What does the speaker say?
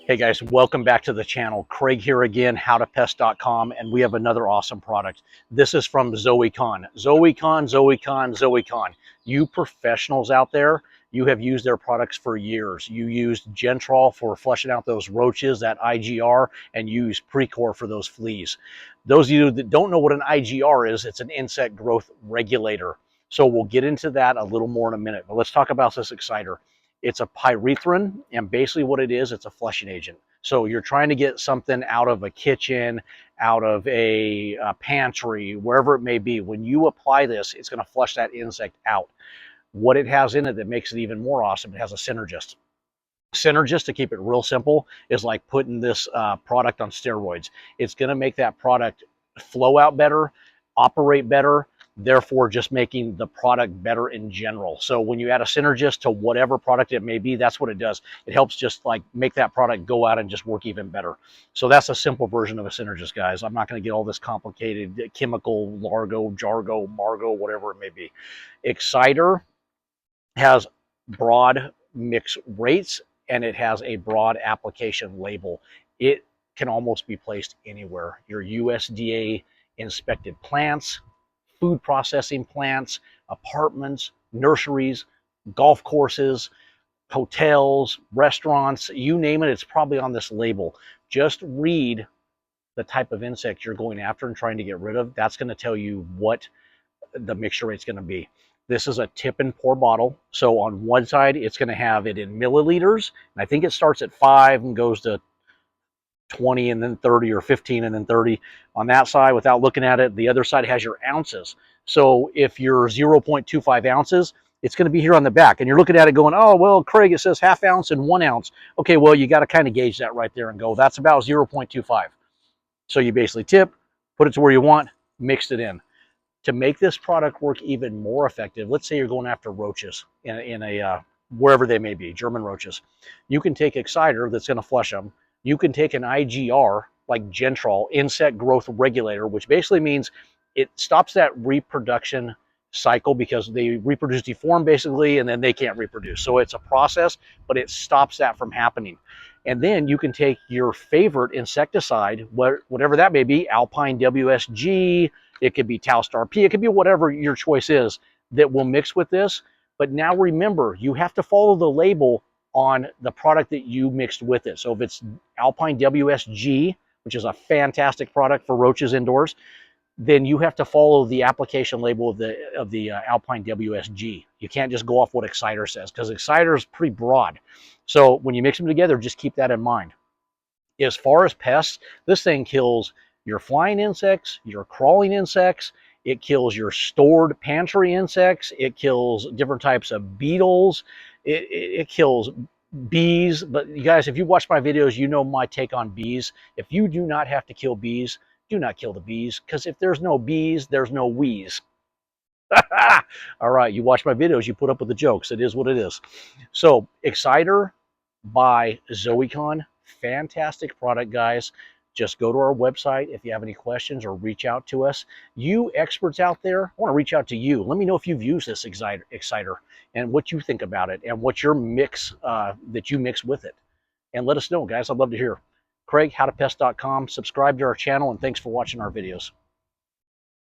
Hey guys, welcome back to the channel. Craig here again, howtopest.com, and we have another awesome product. This is from ZoeCon. ZoeCon. You professionals out there, you have used their products for years. You used Gentrol for flushing out those roaches, that IGR, and you use Precor for those fleas. Those of you that don't know what an IGR is, it's an insect growth regulator. So we'll get into that a little more in a minute, but let's talk about this ExciteR. It's a pyrethrin, and basically what it is, it's a flushing agent. So you're trying to get something out of a kitchen, out of a pantry, wherever it may be. When you apply this, it's going to flush that insect out. What it has in it that makes it even more awesome, it has a synergist. Synergist, to keep it real simple, is like putting this product on steroids. It's going to make that product flow out better, operate better, therefore just making the product better in general. So when you add a synergist to whatever product it may be, that's what it does. It helps just like make that product go out and just work even better. So that's a simple version of a synergist, guys. I'm not going to get all this complicated chemical, Largo, Jargo, Margo, whatever it may be. ExciteR has broad mix rates, and it has a broad application label. It can almost be placed anywhere. Your USDA inspected plants, food processing plants, apartments, nurseries, golf courses, hotels, restaurants, you name it, it's probably on this label. Just read the type of insect you're going after and trying to get rid of. That's going to tell you what the mixture rate's going to be. This is a tip and pour bottle. So on one side, it's going to have it in milliliters. And I think it starts at 5 and goes to 20 and then 30, or 15 and then 30 on that side without looking at it. The other side has your ounces. So if you're 0.25 ounces, it's going to be here on the back. And you're looking at it going, oh, well, Craig, it says ½ ounce and 1 ounce. Okay, well, you got to kind of gauge that right there and go, that's about 0.25. So you basically tip, put it to where you want, mixed it in. To make this product work even more effective, let's say you're going after roaches in a wherever they may be, German roaches. You can take ExciteR that's going to flush them. You can take an IGR like Gentrol, insect growth regulator, which basically means it stops that reproduction cycle because they reproduce deform basically, and then they can't reproduce. So it's a process, but it stops that from happening. And then you can take your favorite insecticide, whatever that may be, Alpine WSG, it could be Talstar P, it could be whatever your choice is that will mix with this. But now remember, you have to follow the label on the product that you mixed with it. So if it's Alpine WSG, which is a fantastic product for roaches indoors, then you have to follow the application label of the Alpine WSG. You can't just go off what ExciteR says, because ExciteR is pretty broad. So when you mix them together, just keep that in mind. As far as pests, this thing kills your flying insects, your crawling insects, it kills your stored pantry insects, it kills different types of beetles, it kills bees. But you guys, if you watch my videos, you know my take on bees. If you do not have to kill bees, do not kill the bees, because if there's no bees, there's no wees. All right, you watch my videos, you put up with the jokes. It is what it is. So ExciteR by ZoeCon, fantastic product, guys. Just go to our website if you have any questions, or reach out to us. You experts out there, I want to reach out to you. Let me know if you've used this ExciteR and what you think about it, and what's your mix that you mix with it. And let us know, guys. I'd love to hear. Craig, howtopest.com. Subscribe to our channel, and thanks for watching our videos.